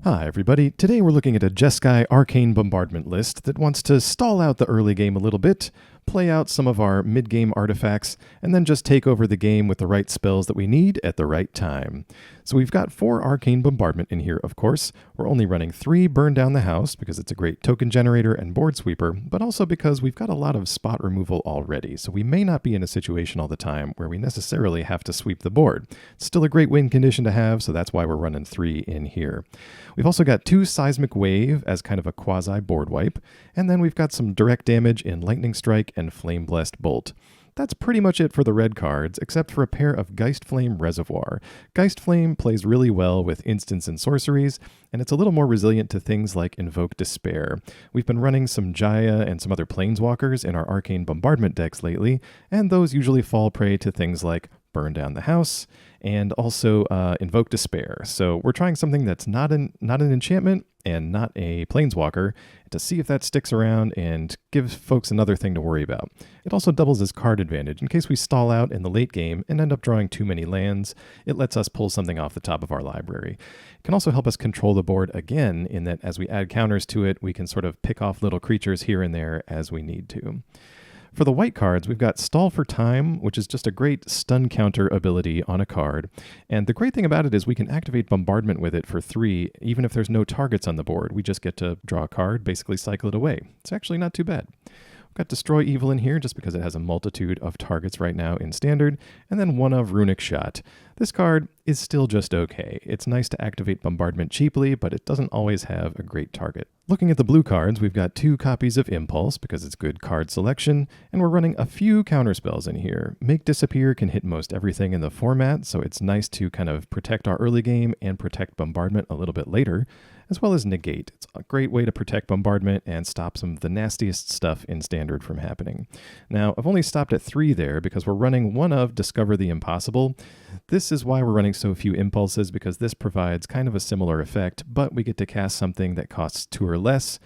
Hi everybody, today we're looking at a JESKAI Arcane Bombardment list that wants to stall out the early game a little bit, play out some of our mid-game artifacts, and then just take over the game with the right spells that we need at the right time. So we've got 4 Arcane Bombardment in here, of course. We're only running 3 Burn Down the House because it's a great token generator and board sweeper, but also because we've got a lot of spot removal already, so we may not be in a situation all the time where we necessarily have to sweep the board. It's still a great win condition to have, so that's why we're running 3 in here. We've also got 2 Seismic Wave as kind of a quasi-board wipe, and then we've got some direct damage in Lightning Strike and Flame Blessed Bolt. That's pretty much it for the red cards, except for a pair of Geistflame Reservoir. Geistflame plays really well with instants and sorceries, and it's a little more resilient to things like Invoke Despair. We've been running some Jaya and some other Planeswalkers in our Arcane Bombardment decks lately, and those usually fall prey to things like Burn Down the House, and also Invoke Despair. So we're trying something that's not an enchantment and not a planeswalker to see if that sticks around and gives folks another thing to worry about. It also doubles as card advantage in case we stall out in the late game and end up drawing too many lands. It lets us pull something off the top of our library. It can also help us control the board again in that as we add counters to it, we can sort of pick off little creatures here and there as we need to. For the white cards, we've got Stall for Time, which is just a great stun counter ability on a card. And the great thing about it is we can activate Bombardment with it for 3, even if there's no targets on the board. We just get to draw a card, basically cycle it away. It's actually not too bad. We've got Destroy Evil in here just because it has a multitude of targets right now in Standard, and then one of Runic Shot. This card is still just okay. It's nice to activate Bombardment cheaply, but it doesn't always have a great target. Looking at the blue cards, we've got 2 copies of Impulse because it's good card selection, and we're running a few counterspells in here. Make Disappear can hit most everything in the format, so it's nice to kind of protect our early game and protect Bombardment a little bit later, as well as Negate. It's a great way to protect Bombardment and stop some of the nastiest stuff in Standard from happening. Now, I've only stopped at 3 there because we're running one of Discover the Impossible. This is why we're running so few Impulses, because this provides kind of a similar effect, but we get to cast something that costs 2 or less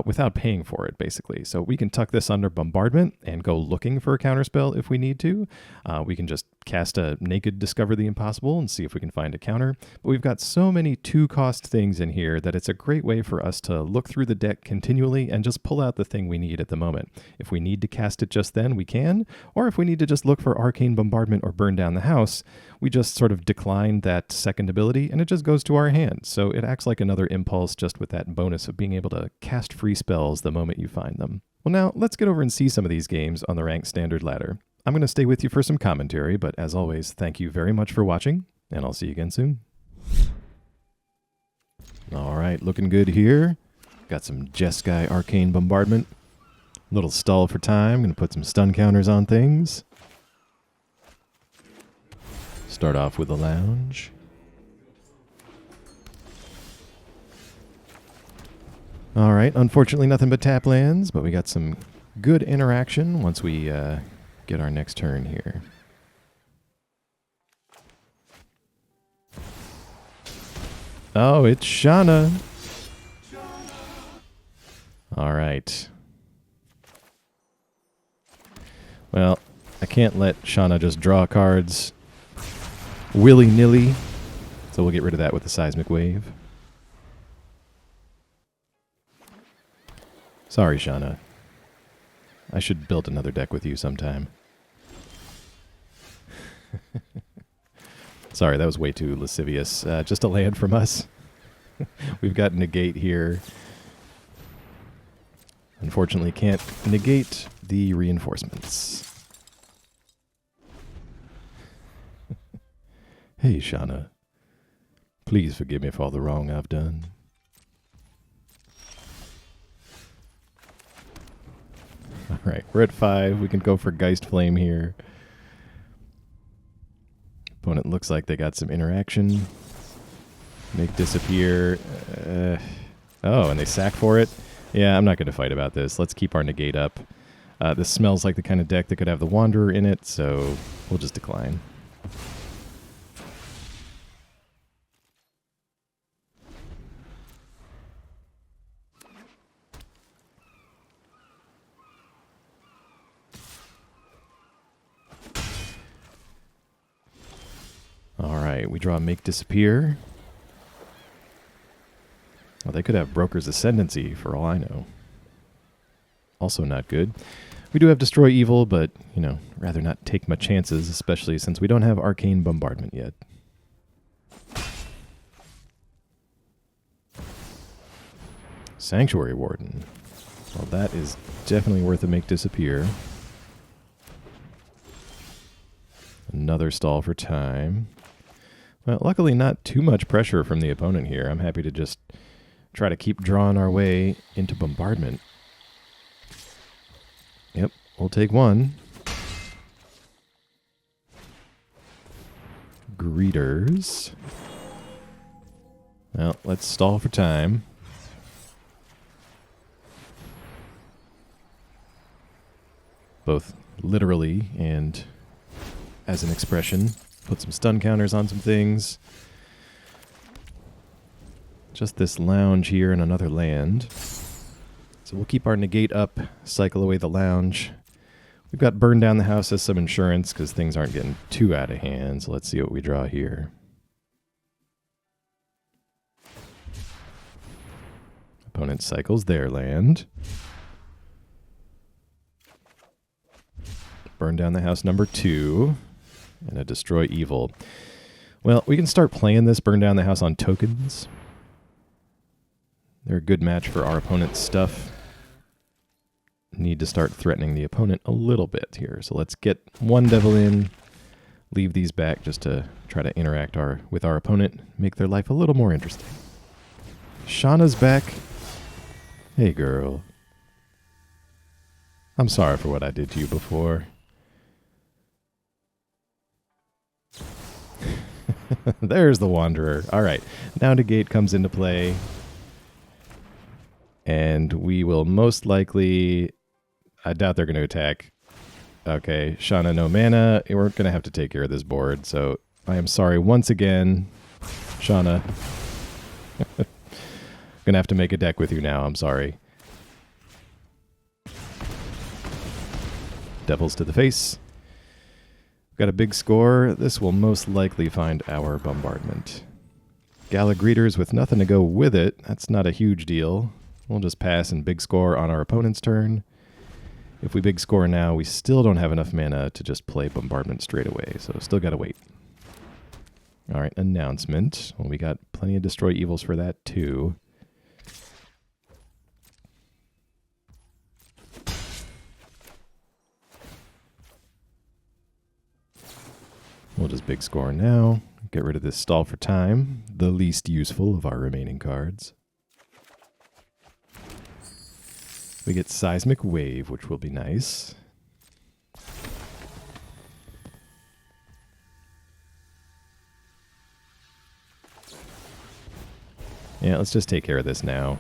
without paying for it, basically. So we can tuck this under Bombardment and go looking for a counterspell if we need to. We can just cast a naked Discover the Impossible and see if we can find a counter. But we've got so many 2-cost things in here that it's a great way for us to look through the deck continually and just pull out the thing we need at the moment. If we need to cast it just then, we can. Or if we need to just look for Arcane Bombardment or Burn Down the House, we just sort of decline that second ability and it just goes to our hand. So it acts like another Impulse, just with that bonus of being able to cast free spells the moment you find them. Well, now let's get over and see some of these games on the ranked Standard ladder. I'm going to stay with you for some commentary, but as always, thank you very much for watching, and I'll see you again soon. All right, looking good here. Got some JESKAI Arcane Bombardment. Little Stall for Time. Going to put some stun counters on things. Start off with a Lounge. All right, unfortunately nothing but tap lands, but we got some good interaction once we get our next turn here. Oh, it's Shauna. All right. Well, I can't let Shauna just draw cards willy-nilly, so we'll get rid of that with the Seismic Wave. Sorry, Shauna. I should build another deck with you sometime. Sorry, that was way too lascivious. Just a land from us. We've got Negate here. Unfortunately, can't negate the reinforcements. Hey, Shauna. Please forgive me for all the wrong I've done. All right, we're at 5. We can go for Geistflame here. Opponent looks like they got some interaction. Make Disappear. Oh, and they sack for it? Yeah, I'm not going to fight about this. Let's keep our Negate up. This smells like the kind of deck that could have the Wanderer in it, so we'll just decline. All right, we draw Make Disappear. Well, they could have Broker's Ascendancy, for all I know. Also not good. We do have Destroy Evil, but, you know, rather not take my chances, especially since we don't have Arcane Bombardment yet. Sanctuary Warden. Well, that is definitely worth a make disappear. Another stall for time. Well, luckily not too much pressure from the opponent here. I'm happy to just try to keep drawing our way into bombardment. Yep, we'll take one. Greeters. Well, let's stall for time. Both literally and as an expression. Put some stun counters on some things. Just this lounge here and another land. So we'll keep our negate up, cycle away the lounge. We've got burn down the house as some insurance because things aren't getting too out of hand. So let's see what we draw here. Opponent cycles their land. Burn down the house number 2. And a Destroy Evil. Well, we can start playing this Burn Down the House on tokens. They're a good match for our opponent's stuff. Need to start threatening the opponent a little bit here. So let's get one devil in, leave these back just to try to interact with our opponent, make their life a little more interesting. Shauna's back. Hey, girl. I'm sorry for what I did to you before. There's the Wanderer. All right. Now Negate comes into play. And we will most likely... I doubt they're going to attack. Okay. Shauna, no mana. We're going to have to take care of this board. So I am sorry once again, Shauna. Going to have to make a deck with you now. I'm sorry. Devils to the face. Got a big score. This will most likely find our bombardment. Gala Greeters with nothing to go with it. That's not a huge deal. We'll just pass and big score on our opponent's turn. If we big score now, we still don't have enough mana to just play bombardment straight away, so still gotta wait. Alright, announcement. Well, we got plenty of Destroy Evils for that too. We'll just big score now. Get rid of this stall for time, the least useful of our remaining cards. We get Seismic Wave, which will be nice. Yeah, let's just take care of this now.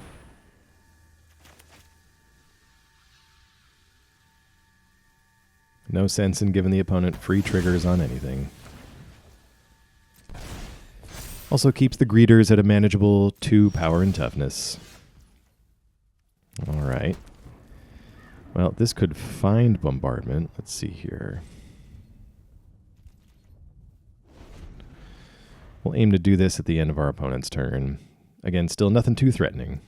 No sense in giving the opponent free triggers on anything. Also keeps the Greeters at a manageable 2 power and toughness. Alright. Well, this could find bombardment. Let's see here. We'll aim to do this at the end of our opponent's turn. Again, still nothing too threatening.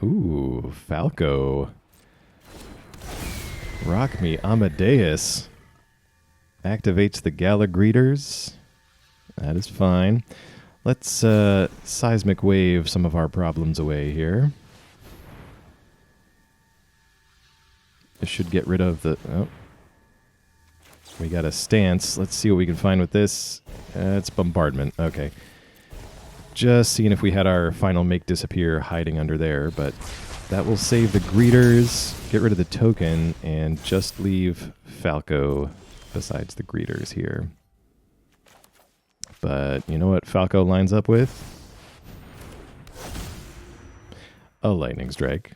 Ooh, Falco. Rock me, Amadeus. Activates the Gala Greeters. That is fine. Let's Seismic Wave some of our problems away here. This should get rid of the... Oh. We got a stance. Let's see what we can find with this. It's bombardment. Okay. Just seeing if we had our final make disappear hiding under there, but that will save the Greeters, get rid of the token, and just leave Falco besides the Greeters here. But you know what Falco lines up with? A Lightning Strike.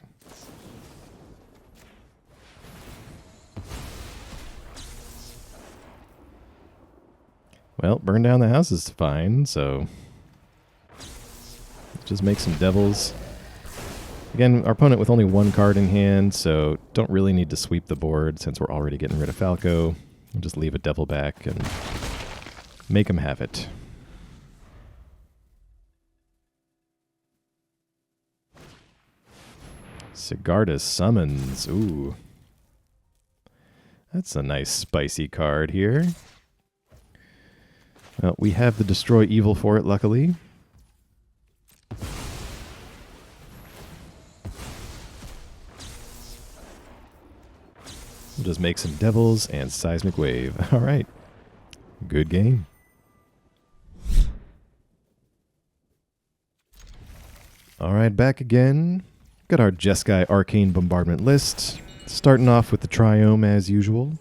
Well, burn down the house is fine, so... just make some devils. Again, our opponent with only one card in hand, so don't really need to sweep the board since we're already getting rid of Falco. We'll just leave a Devil back and make him have it. Sigarda's Summons. Ooh. That's a nice spicy card here. Well, we have the Destroy Evil for it, luckily. We'll just make some Devils and Seismic Wave. All right. Good game. All right, back again. Got our JESKAI Arcane Bombardment list. Starting off with the Triome as usual.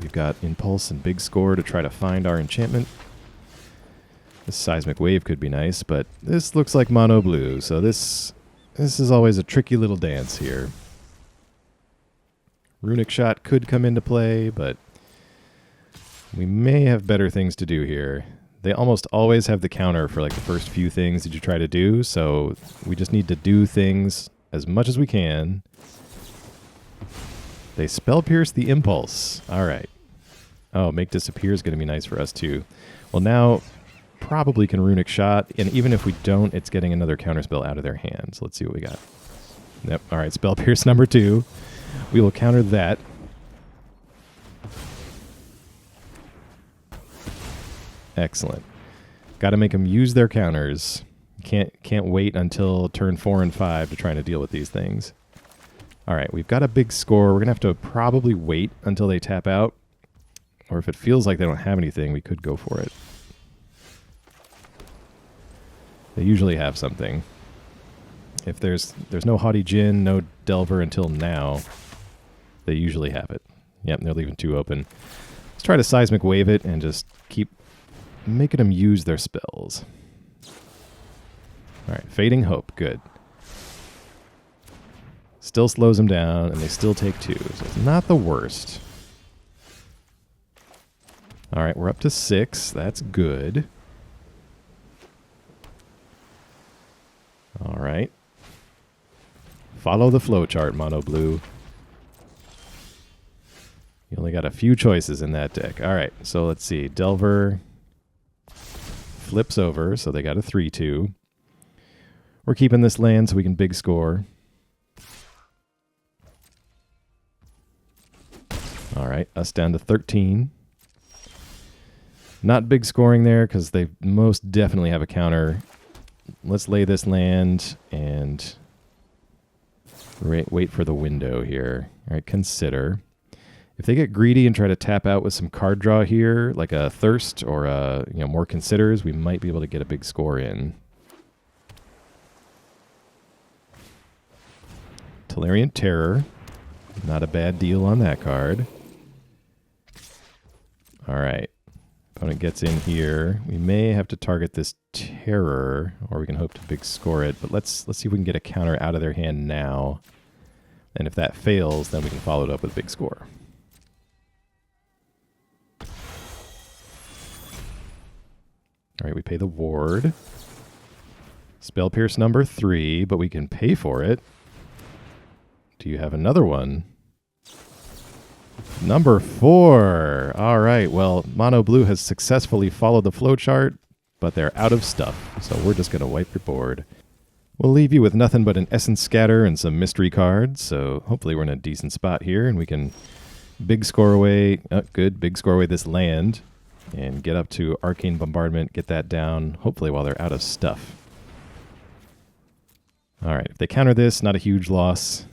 We've got Impulse and Big Score to try to find our enchantment. This Seismic Wave could be nice, but this looks like mono blue, so this is always a tricky little dance here. Runic Shot could come into play, but we may have better things to do here. They almost always have the counter for like the first few things that you try to do, so we just need to do things as much as we can. They Spell Pierce the Impulse. All right. Oh, Make Disappear is going to be nice for us too. Well, now probably can Runic Shot, and even if we don't, it's getting another counterspell out of their hand. So let's see what we got. Yep. All right, Spell Pierce number 2. We will counter that. Excellent. Got to make them use their counters. Can't wait until turn 4 and 5 to try to deal with these things. All right, we've got a big score. We're going to have to probably wait until they tap out. Or if it feels like they don't have anything, we could go for it. They usually have something. If there's no Haughty Djinn, no Delver until now, they usually have it. Yep, they're leaving 2 open. Let's try to Seismic Wave it and just keep making them use their spells. All right, Fading Hope, good. Still slows them down, and they still take 2, so it's not the worst. All right, we're up to 6. That's good. All right. Follow the flowchart, Mono Blue. You only got a few choices in that deck. All right, so let's see. Delver flips over, so they got a 3-2. We're keeping this land so we can big score. All right, us down to 13. Not big scoring there because they most definitely have a counter. Let's lay this land and wait for the window here. All right, consider. If they get greedy and try to tap out with some card draw here, like a Thirst or a, more Considers, we might be able to get a big score in. Tolarian Terror. Not a bad deal on that card. All right. Opponent gets in here. We may have to target this Terror, or we can hope to big score it. But let's see if we can get a counter out of their hand now. And if that fails, then we can follow it up with big score. All right, we pay the ward. Spell Pierce number 3, but we can pay for it. Do you have another one? Number 4. All right, well, Mono Blue has successfully followed the flowchart, but they're out of stuff, so we're just going to wipe your board. We'll leave you with nothing but an Essence Scatter and some mystery cards, so hopefully we're in a decent spot here, and we can big score away, big score away this land, and get up to Arcane Bombardment, get that down, hopefully while they're out of stuff. All right, if they counter this, not a huge loss.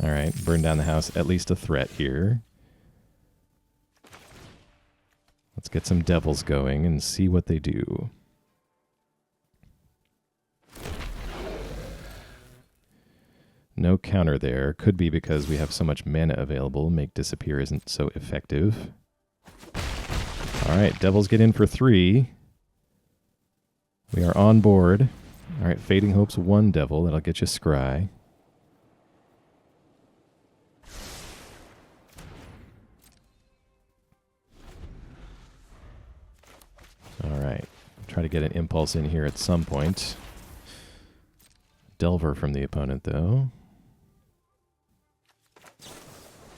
All right, burn down the house, at least a threat here. Let's get some Devils going and see what they do. No counter there. Could be because we have so much mana available. Make Disappear isn't so effective. All right, Devils get in for 3. We are on board. All right, Fading Hope's 1 Devil. That'll get you Scry. All right, try to get an Impulse in here at some point. Delver from the opponent, though.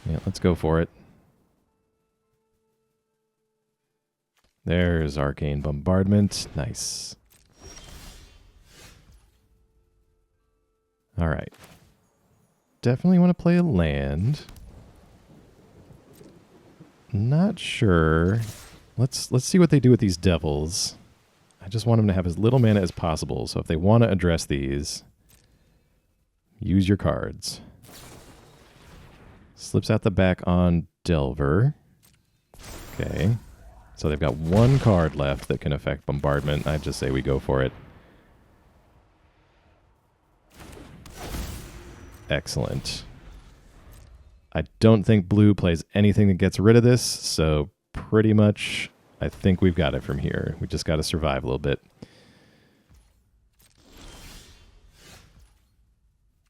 Yeah, let's go for it. There's Arcane Bombardment. Nice. All right. Definitely want to play a land. Not sure. Let's see what they do with these devils. I just want them to have as little mana as possible. So if they want to address these, use your cards. Slips out the back on Delver. Okay. So they've got one card left that can affect Bombardment. I'd just say we go for it. Excellent. I don't think blue plays anything that gets rid of this, so pretty much I think we've got it from here. We just got to survive a little bit.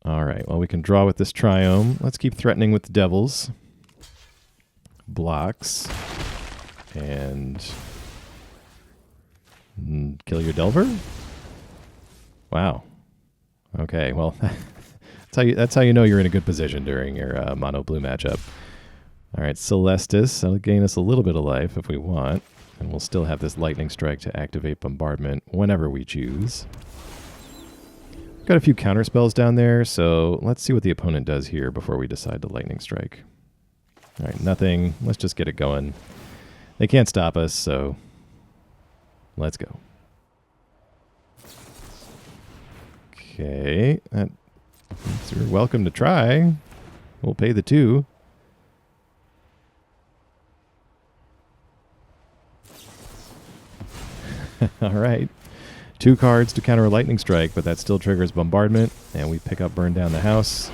All right, well, we can draw with this Triome. Let's keep threatening with the devils. Blocks. And kill your Delver? Wow. Okay, well, that's how you know you're in a good position during your mono blue matchup. All right, Celestus. That'll gain us a little bit of life if we want. And we'll still have this Lightning Strike to activate Bombardment whenever we choose. Got a few counterspells down there, so let's see what the opponent does here before we decide to Lightning Strike. All right, nothing. Let's just get it going. They can't stop us, so let's go. Okay, you're welcome to try. We'll pay the 2. All right. 2 cards to counter a Lightning Strike, but that still triggers Bombardment, and we pick up Burn Down the House.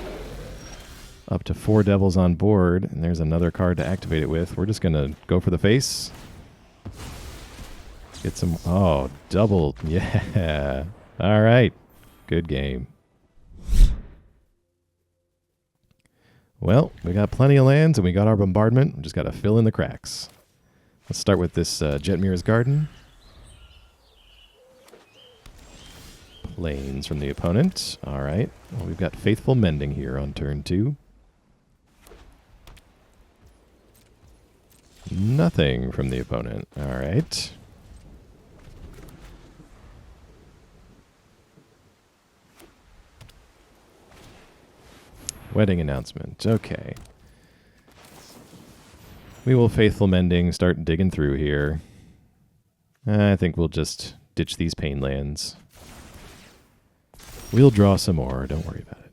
Up to 4 devils on board, and there's another card to activate it with. We're just going to go for the face. Get some... Oh, double. Yeah. All right. Good game. Well, we got plenty of lands, and we got our Bombardment. We just got to fill in the cracks. Let's start with this Jetmir's Garden. Plains from the opponent. All right. Well, we've got Faithful Mending here on turn 2. Nothing from the opponent. All right. Wedding announcement. Okay. We will Faithful Mending, start digging through here. I think we'll just ditch these pain lands. We'll draw some more. Don't worry about it.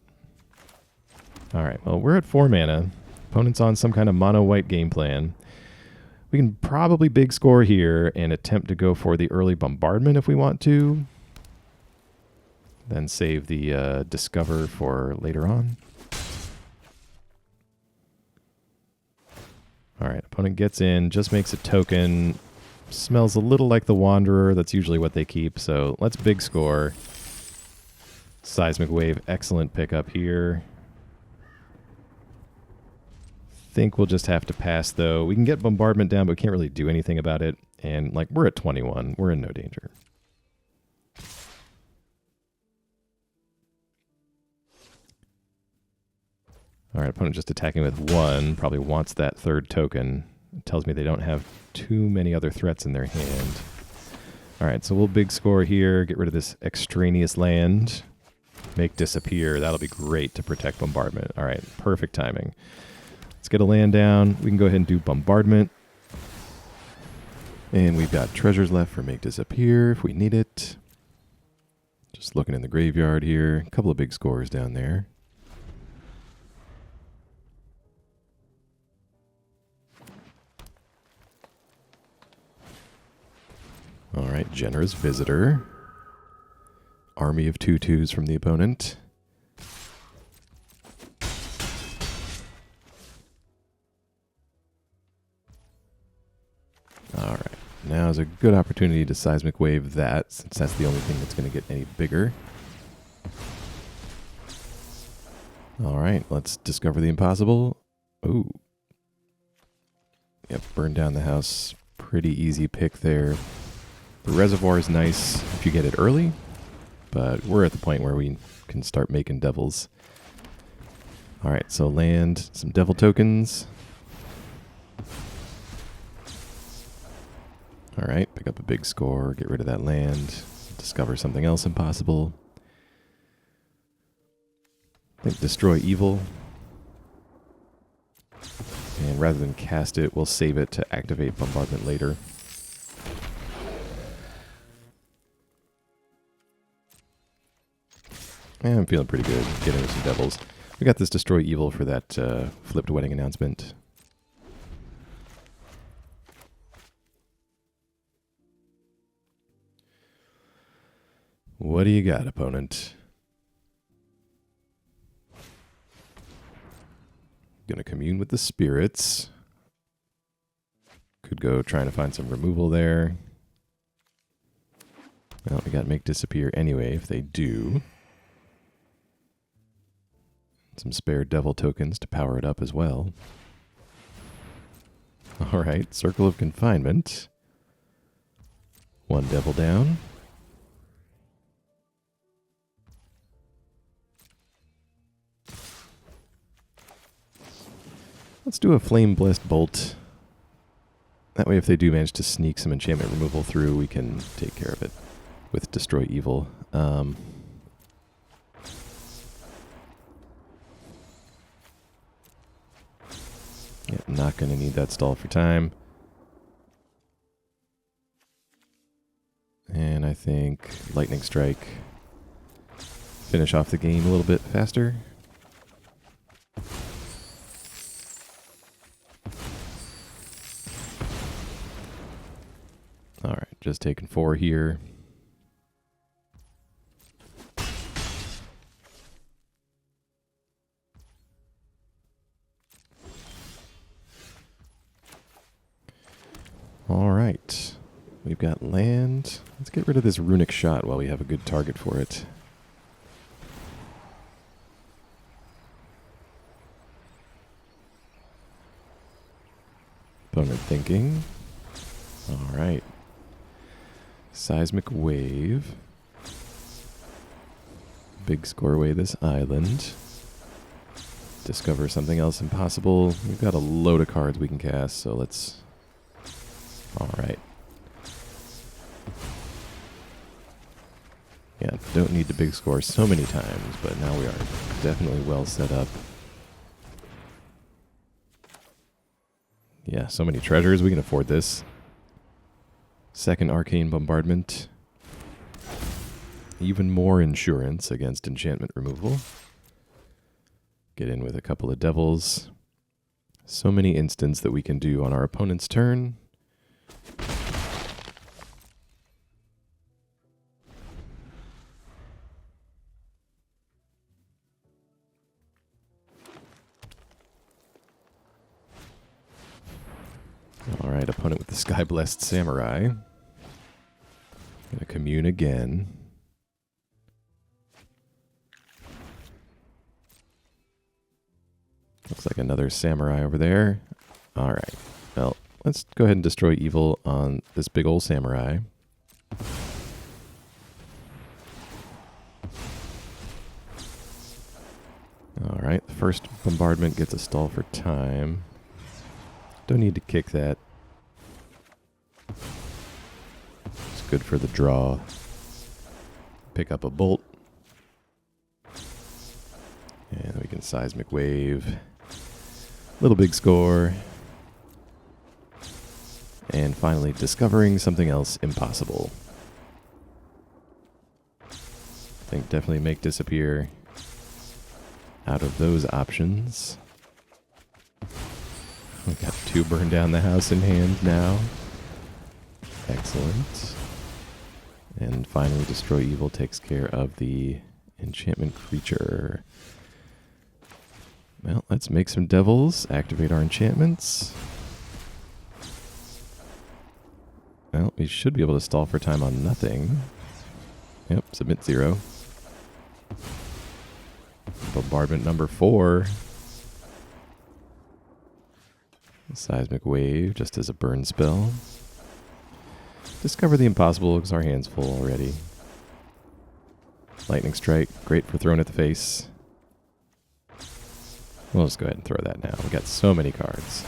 All right. Well, we're at 4 mana. Opponent's on some kind of mono-white game plan. We can probably big score here and attempt to go for the early Bombardment if we want to. Then save the Discover for later on. All right, opponent gets in, just makes a token. Smells a little like the Wanderer. That's usually what they keep, so let's big score. Seismic Wave, excellent pickup here. Think we'll just have to pass, though. We can get Bombardment down, but we can't really do anything about it. And, like, we're at 21. We're in no danger. All right, opponent just attacking with 1. Probably wants that 3rd token. It tells me they don't have too many other threats in their hand. All right, so we'll big score here. Get rid of this extraneous land. Make disappear. That'll be great to protect Bombardment. All right, perfect timing. Let's get a land down. We can go ahead and do Bombardment. And we've got treasures left for Make Disappear if we need it. Just looking in the graveyard here. A couple of big scores down there. All right, Generous Visitor. Army of 2/2s from the opponent. All right, now is a good opportunity to Seismic Wave that, since that's the only thing that's going to get any bigger. All right, let's discover the impossible. Ooh. Yep, Burn Down the House. Pretty easy pick there. The Reservoir is nice if you get it early. but we're at the point where we can start making devils. All right, so land some devil tokens. All right, pick up a big score, get rid of that land, discover something else impossible. I think destroy evil. And rather than cast it, we'll save it to activate bombardment later. And I'm feeling pretty good getting some devils. We got this destroy evil for that flipped wedding announcement. What do you got, opponent? Gonna commune with the spirits. Could go trying to find some removal there. Well, we gotta make disappear anyway if they do. Some spare devil tokens to power it up as well. Alright, Circle of Confinement. One devil down. Let's do a Flame Blessed Bolt. That way if they do manage to sneak some enchantment removal through, we can take care of it with Destroy Evil. Yeah, not going to need that stall for time. And I think Lightning Strike. Finish off the game a little bit faster. Alright, just taking 4 here. Alright, we've got land. Let's get rid of this Runic Shot while we have a good target for it. Opponent thinking. Alright. Seismic Wave. Big score away this island. Discover something else impossible. We've got a load of cards we can cast, so let's... Alright. Yeah, don't need the big score so many times, but now we are definitely well set up. Yeah, so many treasures, we can afford this. Second Arcane Bombardment. Even more insurance against enchantment removal. Get in with a couple of devils. So many instants that we can do on our opponent's turn. Alright, opponent with the Sky Blessed Samurai. Gonna commune again. Looks like another samurai over there. Alright, well, let's go ahead and destroy evil on this big old samurai. Alright, the first bombardment gets a stall for time. Don't need to kick that. It's good for the draw. Pick up a bolt. And we can Seismic Wave. Little big score. And finally, discovering something else impossible. I think definitely make disappear out of those options. We got 2 burn down the house in hand now. Excellent. And finally, destroy evil takes care of the enchantment creature. Well, let's make some devils, activate our enchantments. Well, we should be able to stall for time on nothing. Yep, submit 0. Bombardment number 4. Seismic Wave, just as a burn spell. Discover the impossible because our hand's full already. Lightning Strike, great for throwing at the face. We'll just go ahead and throw that now. We got so many cards.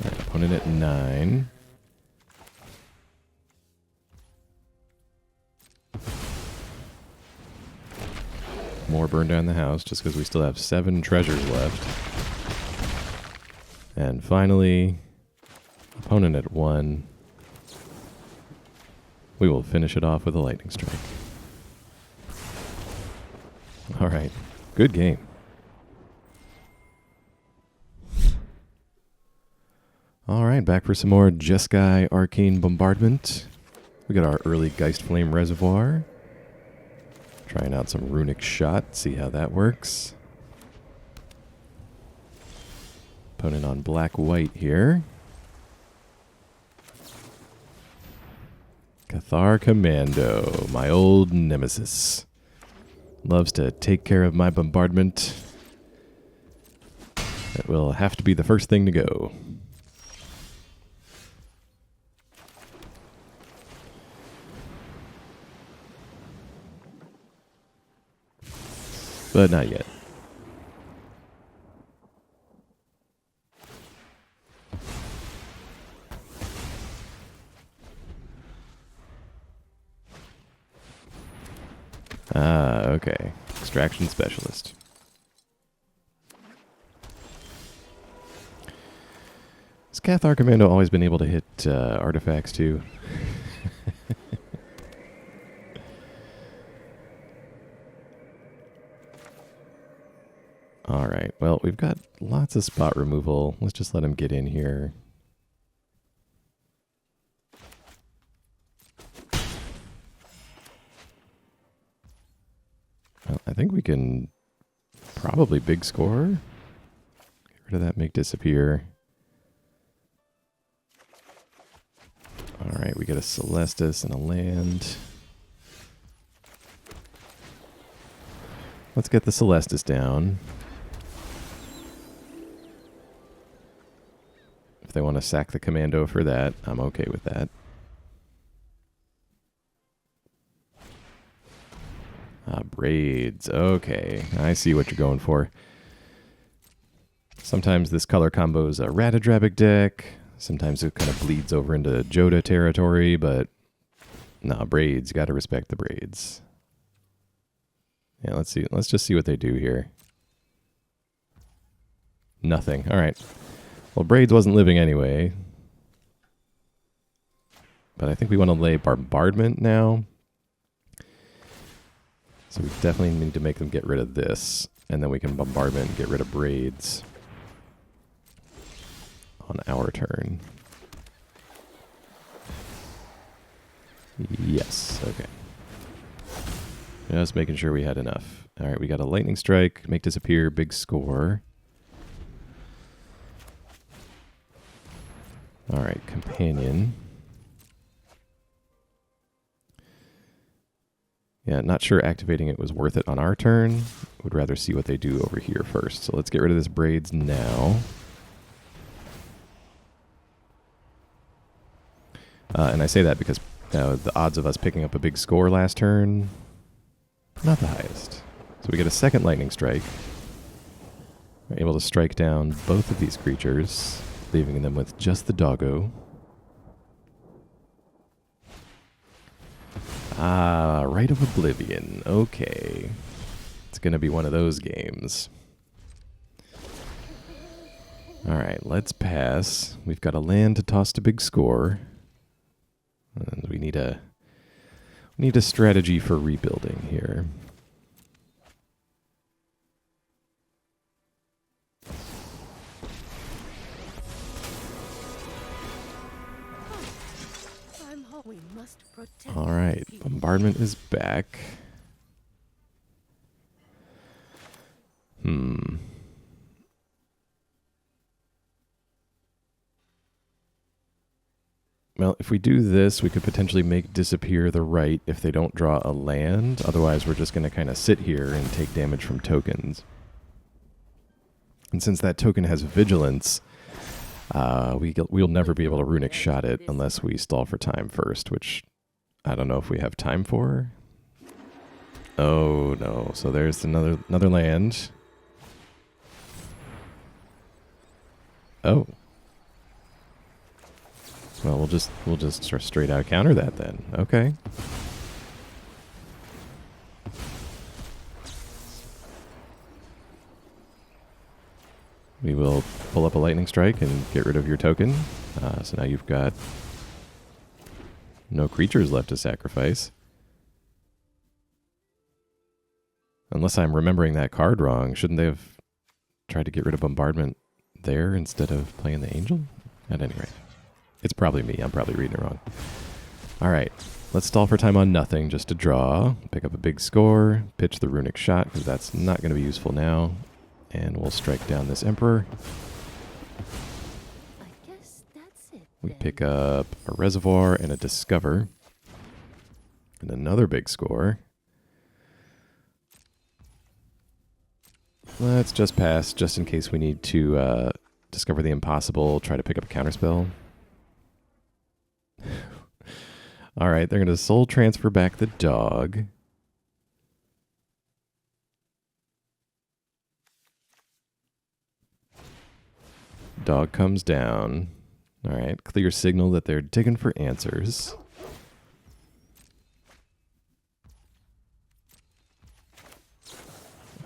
All right, opponent at 9. More burn down the house just because we still have 7 treasures left. And finally, opponent at 1. We will finish it off with a lightning strike. All right, good game. All right, back for some more JESKAI Arcane Bombardment. We got our early Geistflame Reservoir. Trying out some Runic Shot, see how that works. Opponent on black-white here. Cathar Commando, my old nemesis. Loves to take care of my bombardment. It will have to be the first thing to go. But not yet. Ah, okay. Extraction Specialist. Has Cathar Commando always been able to hit artifacts too? All right, well, we've got lots of spot removal. Let's just let him get in here. Well, I think we can probably big score. Get rid of that, make disappear. All right, we get a Celestus and a land. Let's get the Celestus down. If they want to sack the commando for that, I'm okay with that. Braids. Okay, I see what you're going for. Sometimes this color combo is a Ratadrabic deck. Sometimes it kind of bleeds over into Joda territory, but nah, braids. You got to respect the braids. Yeah, let's see. Let's just see what they do here. Nothing. All right. Well, braids wasn't living anyway. But I think we want to lay bombardment now. So we definitely need to make them get rid of this. And then we can bombardment and get rid of braids on our turn. Yes, okay. Just making sure we had enough. All right, we got a lightning strike, make disappear, big score. All right, companion. Yeah, not sure activating it was worth it on our turn. Would rather see what they do over here first. So let's get rid of this braids now. And I say that because the odds of us picking up a big score last turn, not the highest. So we get a second lightning strike. We're able to strike down both of these creatures, leaving them with just the doggo. Ah, Rite of Oblivion. Okay. It's going to be one of those games. All right, let's pass. We've got a land to toss to big score. And we need a strategy for rebuilding here. All right, bombardment is back. Well, if we do this, we could potentially make disappear the right if they don't draw a land. Otherwise, we're just going to kind of sit here and take damage from tokens. And since that token has vigilance, we'll never be able to Runic Shot it unless we stall for time first, which I don't know if we have time for. Oh no! So there's another land. Oh. Well, we'll just straight out counter that then. Okay. We will pull up a lightning strike and get rid of your token. So now you've got no creatures left to sacrifice. Unless I'm remembering that card wrong, shouldn't they have tried to get rid of Bombardment there instead of playing the Angel? At any rate, it's probably me. I'm probably reading it wrong. All right, let's stall for time on nothing just to draw. Pick up a big score, pitch the Runic Shot, because that's not going to be useful now. And we'll strike down this Emperor. I guess that's it. We pick up a Reservoir and a Discover. And another big score. Let's just pass, just in case we need to discover the impossible, try to pick up a counterspell. Alright, they're going to soul transfer back the dog. Dog comes down. Alright, clear signal that they're digging for answers.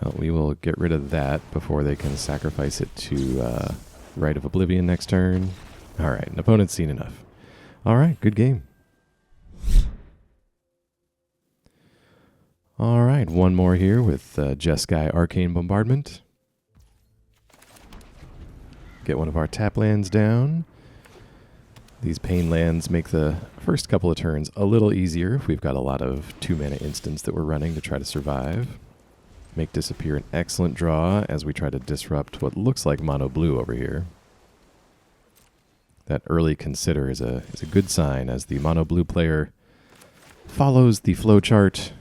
Well, we will get rid of that before they can sacrifice it to Rite of Oblivion next turn. Alright, an opponent's seen enough. Alright, good game. Alright, one more here with JESKAI Arcane Bombardment. Get one of our tap lands down. These pain lands make the first couple of turns a little easier if we've got a lot of 2-mana instants that we're running to try to survive. Make disappear an excellent draw as we try to disrupt what looks like mono blue over here. That early consider is a good sign as the mono blue player follows the flowchart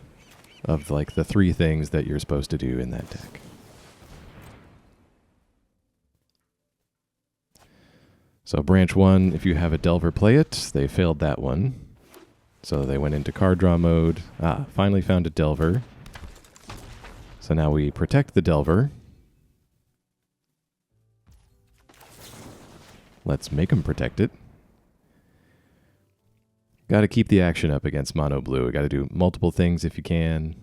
of like the 3 things that you're supposed to do in that deck. So branch 1, if you have a Delver, play it. They failed that one. So they went into card draw mode. Finally found a Delver. So now we protect the Delver. Let's make them protect it. Got to keep the action up against mono blue. Got to do multiple things if you can.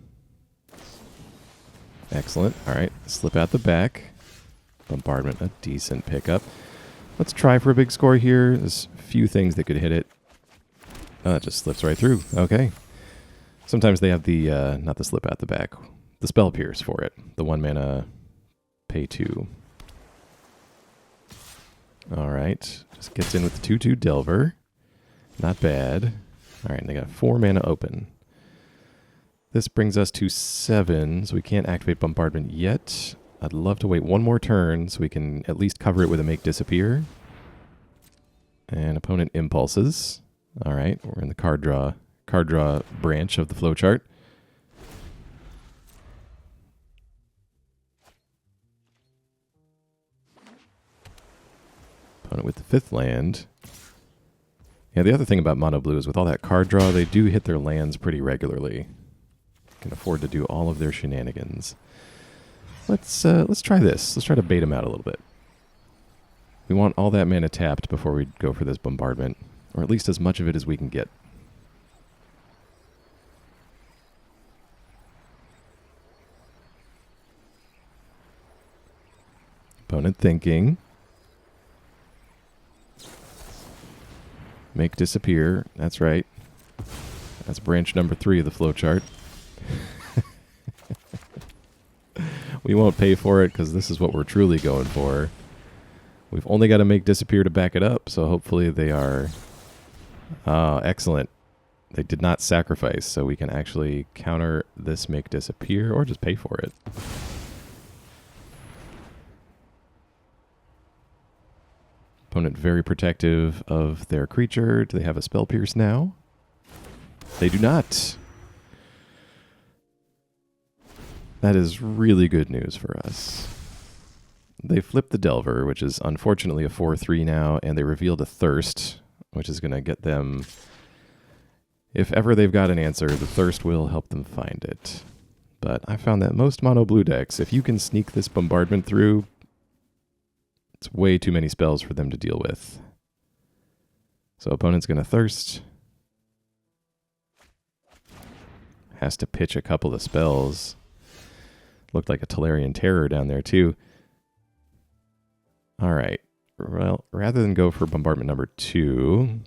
Excellent. All right, slip out the back. Bombardment, a decent pickup. Let's try for a big score here. There's a few things that could hit it. Oh, it just slips right through. Okay. Sometimes they have the, not the slip out the back, the Spell Pierce for it. The 1-mana pay 2. All right. Just gets in with the 2/2 Delver. Not bad. All right, and they got 4 mana open. This brings us to 7, so we can't activate Bombardment yet. I'd love to wait one more turn so we can at least cover it with a Make Disappear. And opponent impulses. All right, we're in the card draw branch of the flowchart. Opponent with the 5th land. Yeah, the other thing about mono blue is with all that card draw, they do hit their lands pretty regularly. Can afford to do all of their shenanigans. Let's try this. Let's try to bait them out a little bit. We want all that mana tapped before we go for this bombardment, or at least as much of it as we can get. Opponent thinking. Make disappear. That's right. That's branch number 3 of the flowchart. We won't pay for it because this is what we're truly going for. We've only got to make disappear to back it up, so hopefully they are... excellent. They did not sacrifice, so we can actually counter this make disappear or just pay for it. Opponent very protective of their creature. Do they have a Spell Pierce now? They do not. That is really good news for us. They flipped the Delver, which is unfortunately a 4/3 now, and they revealed a Thirst, which is going to get them If ever they've got an answer, the thirst will help them find it. But I found that most mono blue decks, if you can sneak this bombardment through, it's way too many spells for them to deal with. So opponent's going to thirst. Has to pitch a couple of spells. Looked like a Tolarian Terror down there too. All right. Well, rather than go for bombardment number 2,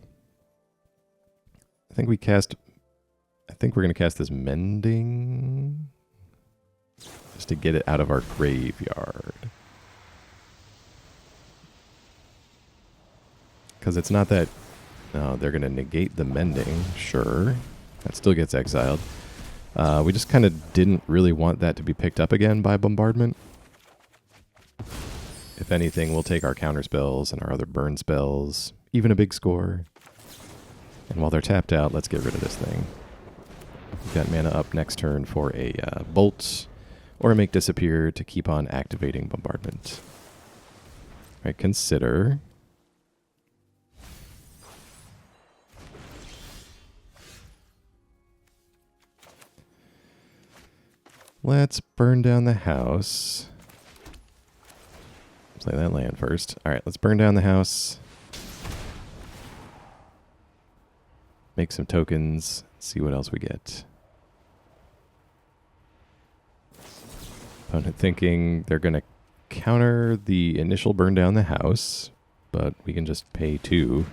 I think we're going to cast this Mending just to get it out of our graveyard. Because it's not that... No, they're going to negate the Mending. Sure. That still gets exiled. We just kind of didn't really want that to be picked up again by bombardment. If anything, we'll take our counter spells and our other burn spells, even a big score. And while they're tapped out, let's get rid of this thing. We've got mana up next turn for a bolt or a make disappear to keep on activating bombardment. All right, consider. Let's burn down the house. Play that land first. All right, let's burn down the house. Make some tokens. See what else we get. Opponent thinking they're going to counter the initial burn down the house, but we can just pay 2.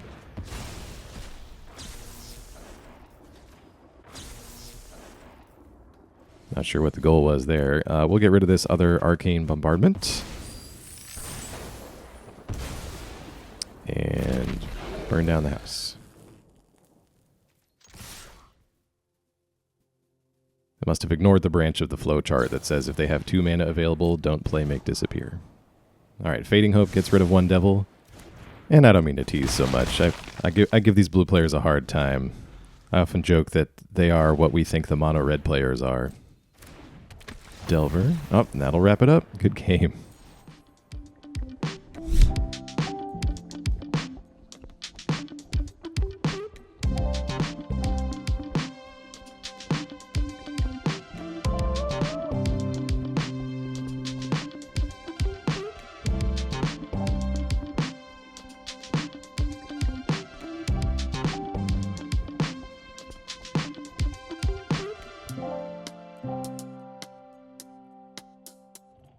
Not sure what the goal was there. We'll get rid of this other Arcane Bombardment. And burn down the house. I must have ignored the branch of the flow chart that says if they have 2 mana available, don't play Make Disappear. Alright, Fading Hope gets rid of 1 devil. And I don't mean to tease so much. I give these blue players a hard time. I often joke that they are what we think the mono red players are. Delver. Oh, that'll wrap it up. Good game.